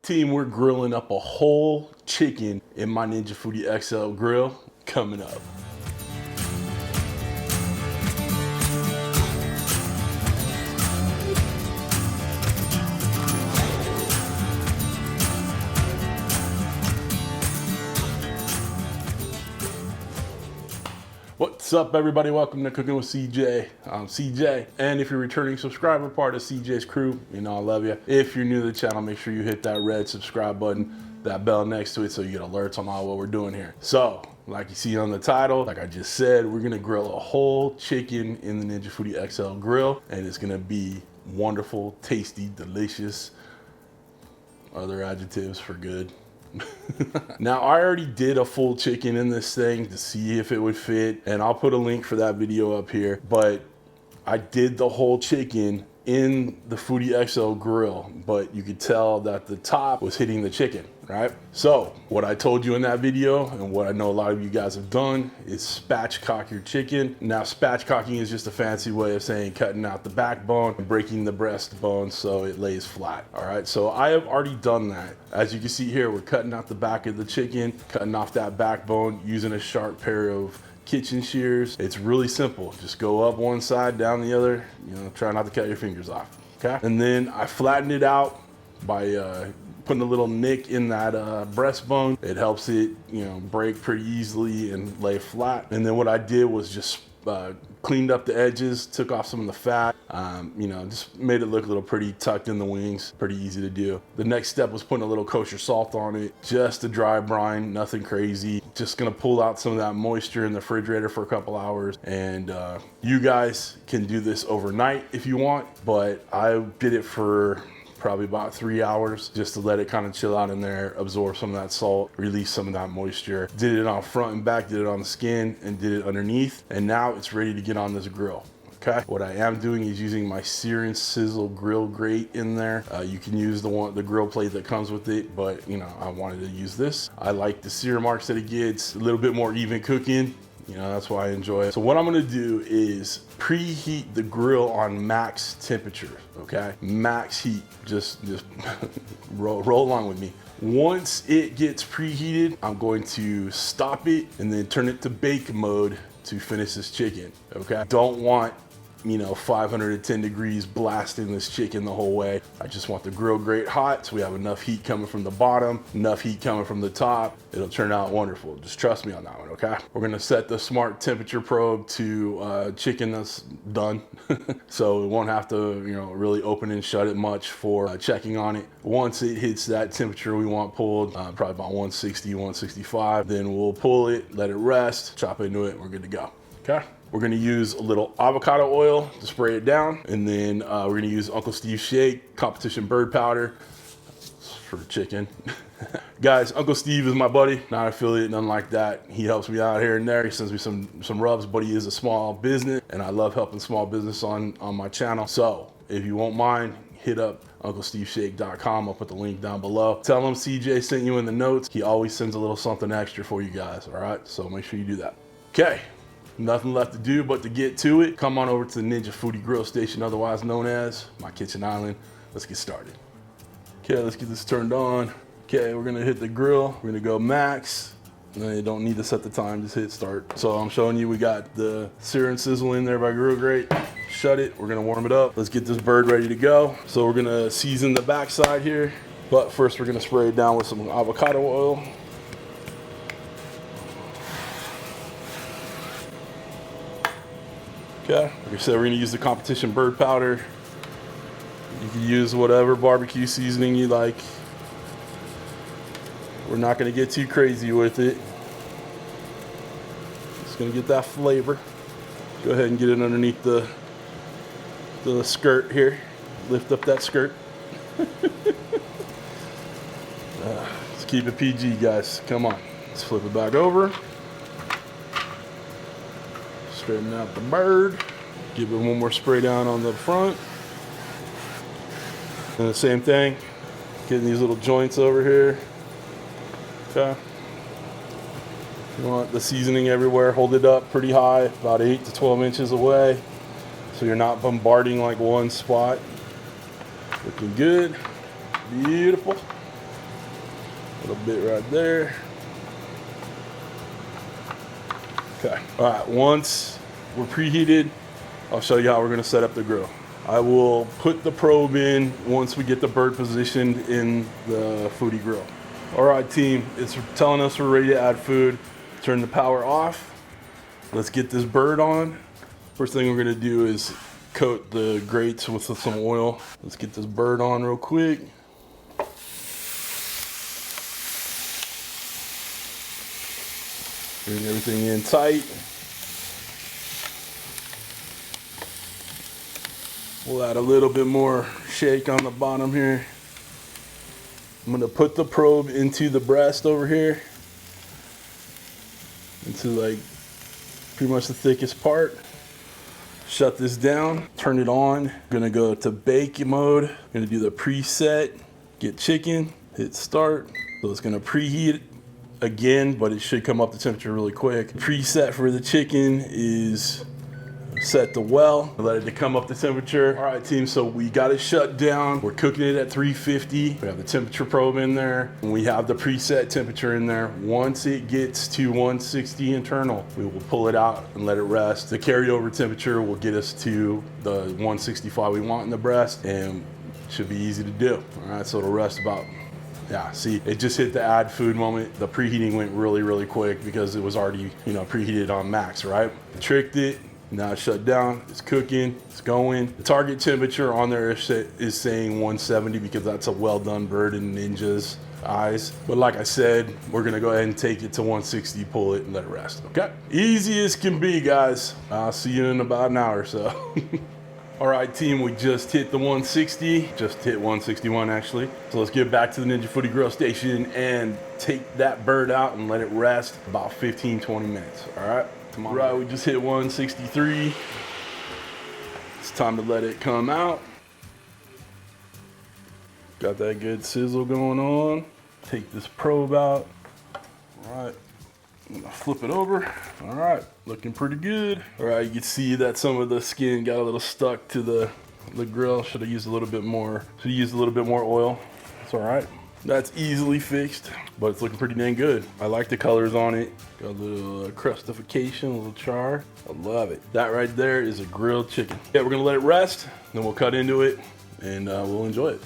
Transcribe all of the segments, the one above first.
Team, we're grilling up a whole chicken in my Ninja Foodi XL grill coming up. What's up, everybody? Welcome to Cooking with CJ. I'm CJ, and if you're a returning subscriber, part of CJ's crew, you know I love you. If you're new to the channel, make sure you hit that red subscribe button, that bell next to it, so you get alerts on all what we're doing here. So, like you see on the title, like I just said, we're gonna grill a whole chicken in the Ninja Foodi XL grill, and it's gonna be wonderful, tasty, delicious. Other adjectives for good. Now, I already did a full chicken in this thing to see if it would fit, and I'll put a link for that video up here, but I did the whole chicken in the Foodi XL grill, but you could tell that the top was hitting the chicken, right? So what I told you in that video, and what I know a lot of you guys have done, is spatchcock your chicken. Now, spatchcocking is just a fancy way of saying cutting out the backbone and breaking the breastbone so it lays flat, all right? So I have already done that. As you can see here, we're cutting out the back of the chicken, cutting off that backbone using a sharp pair of kitchen shears. It's really simple. Just go up one side, down the other, you know, try not to cut your fingers off, okay? And then I flattened it out by putting a little nick in that breastbone. It helps it, you know, break pretty easily and lay flat. And then what I did was just cleaned up the edges, took off some of the fat, you know, just made it look a little pretty, tucked in the wings, pretty easy to do. The next step was putting a little kosher salt on it, just a dry brine, nothing crazy. Just gonna pull out some of that moisture in the refrigerator for a couple hours. And you guys can do this overnight if you want, but I did it for probably about 3 hours just to let it kind of chill out in there, absorb some of that salt, release some of that moisture. Did it on front and back, did it on the skin, and did it underneath. And now it's ready to get on this grill. Okay. What I am doing is using my Sear'NSizzle grill grate in there. You can use the grill plate that comes with it, but you know, I wanted to use this. I like the sear marks that it gets, a little bit more even cooking. You know, that's why I enjoy it. So what I'm gonna do is preheat the grill on max temperature, okay? Max heat, just roll along with me. Once it gets preheated, I'm going to stop it and then turn it to bake mode to finish this chicken, okay? Don't want, you know, 510 degrees blasting this chicken the whole way. I just want the grill grate hot so we have enough heat coming from the bottom, enough heat coming from the top. It'll turn out wonderful. Just trust me on that one, okay? We're gonna set the smart temperature probe to chicken that's done. So it won't have to, you know, really open and shut it much for checking on it. Once it hits that temperature we want pulled, probably about 160, 165, then we'll pull it, let it rest, chop into it, and we're good to go, okay? We're gonna use a little avocado oil to spray it down, and then we're gonna use Uncle Steve's Shake Competition Bird Powder for chicken. Guys, Uncle Steve is my buddy, not an affiliate, nothing like that. He helps me out here and there. He sends me some rubs, but he is a small business, and I love helping small business on my channel. So if you won't mind, hit up UncleSteveShake.com. I'll put the link down below. Tell him CJ sent you in the notes. He always sends a little something extra for you guys, all right? So make sure you do that. Okay. Nothing left to do but to get to it. Come on over to the Ninja Foodi Grill Station, otherwise known as my kitchen island. Let's get started. Okay, let's get this turned on. Okay, we're gonna hit the grill. We're gonna go max. And you don't need to set the time, just hit start. So I'm showing you, we got the Sear'NSizzle in there by grill grate. Shut it, we're gonna warm it up. Let's get this bird ready to go. So we're gonna season the backside here, but first we're gonna spray it down with some avocado oil. Okay, like I said, we're gonna use the competition bird powder. You can use whatever barbecue seasoning you like. We're not gonna get too crazy with it. Just gonna get that flavor. Go ahead and get it underneath the skirt here. Lift up that skirt. Let's keep it PG, guys. Come on. Let's flip it back over. Straighten out the bird. Give it one more spray down on the front. And the same thing, getting these little joints over here. Okay. You want the seasoning everywhere. Hold it up pretty high, about 8 to 12 inches away, so you're not bombarding like one spot. Looking good. Beautiful. A little bit right there. Okay. All right, once we're preheated, I'll show you how we're gonna set up the grill. I will put the probe in once we get the bird positioned in the Foodi grill. All right, team, it's telling us we're ready to add food. Turn the power off. Let's get this bird on. First thing we're gonna do is coat the grates with some oil. Let's get this bird on real quick. Bring everything in tight. We'll add a little bit more shake on the bottom here. I'm gonna put the probe into the breast over here, into like pretty much the thickest part. Shut this down, turn it on. Gonna go to bake mode. Gonna do the preset, get chicken, hit start. So it's gonna preheat again, but it should come up to temperature really quick. Preset for the chicken is set to well. Let it to come up to temperature. All right, team, so we got it shut down. We're cooking it at 350. We have the temperature probe in there, and we have the preset temperature in there. Once it gets to 160 internal, we will pull it out and let it rest. The carryover temperature will get us to the 165 we want in the breast, and it should be easy to do. All right, so it'll rest about, yeah, see, it just hit the add food moment. The preheating went really, really quick because it was already, you know, preheated on max, right? Tricked it. Now it's shut down, it's cooking, it's going. The target temperature on there is saying 170 because that's a well done bird in Ninja's eyes. But like I said, we're gonna go ahead and take it to 160, pull it and let it rest, okay? Easy as can be, guys. I'll see you in about an hour or so. All right, team, we just hit the 160, just hit 161 actually. So let's get back to the Ninja Foodi grill station and take that bird out and let it rest about 15, 20 minutes, all right? All right, we just hit 163. It's time to let it come out. Got that good sizzle going on. Take this probe out. All right, I'm gonna flip it over. All right, looking pretty good. All right, you can see that some of the skin got a little stuck to the grill. Should have used a little bit more. Should have used a little bit more oil. It's all right. That's easily fixed, but it's looking pretty dang good. I like the colors on it. Got a little crustification, a little char. I love it. That right there is a grilled chicken. Yeah, we're gonna let it rest, then we'll cut into it, and we'll enjoy it.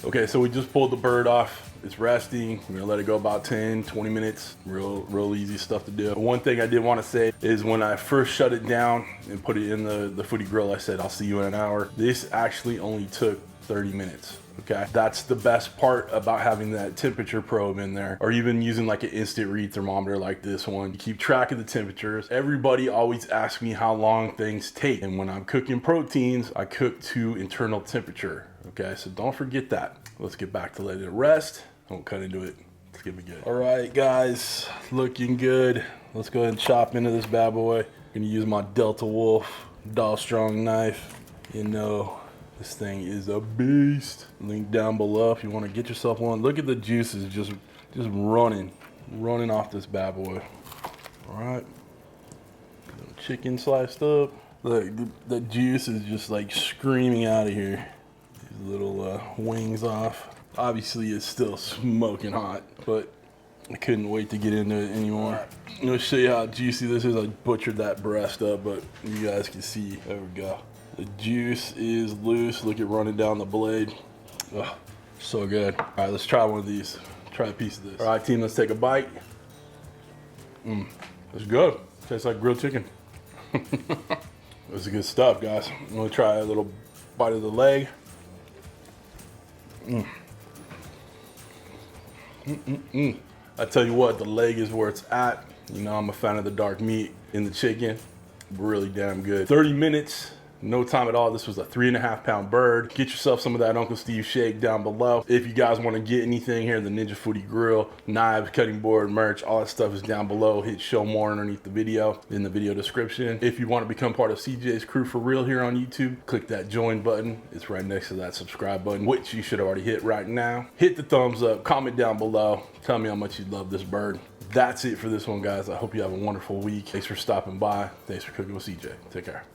Okay, so we just pulled the bird off. It's resting. We're gonna let it go about 10, 20 minutes. Real easy stuff to do. One thing I did wanna say is when I first shut it down and put it in the Foodi grill, I said, I'll see you in an hour. This actually only took 30 minutes. Okay, that's the best part about having that temperature probe in there, or even using like an instant read thermometer like this one. You keep track of the temperatures. Everybody always asks me how long things take, and when I'm cooking proteins, I cook to internal temperature. Okay, so don't forget that. Let's get back to letting it rest. I won't cut into it. It's gonna be good. All right, guys, looking good. Let's go ahead and chop into this bad boy. I'm gonna use my Delta Wolf Doll Strong knife. You know, this thing is a beast. Link down below if you want to get yourself one. Look at the juices just running off this bad boy. All right, chicken sliced up. Look, the juice is just like screaming out of here. These little wings off. Obviously, it's still smoking hot, but I couldn't wait to get into it anymore. Right. I'm gonna show you how juicy this is. I butchered that breast up, but you guys can see. There we go. The juice is loose. Look at running down the blade. Oh, so good. All right, let's try one of these. Try a piece of this. All right, team, let's take a bite. It's good. Tastes like grilled chicken. This is good stuff, guys. I'm gonna try a little bite of the leg. I tell you what, the leg is where it's at. You know, I'm a fan of the dark meat in the chicken. Really damn good. 30 minutes. No time at all. This was a 3.5 pound bird. Get yourself some of that Uncle Steve shake down below. If you guys want to get anything here, the Ninja Foodi grill, knives, cutting board, merch, all that stuff is down below. Hit show more underneath the video in the video description. If you want to become part of CJ's crew for real here on YouTube, click that join button. It's right next to that subscribe button, which you should already hit right now. Hit the thumbs up, comment down below. Tell me how much you love this bird. That's it for this one, guys. I hope you have a wonderful week. Thanks for stopping by. Thanks for cooking with CJ. Take care.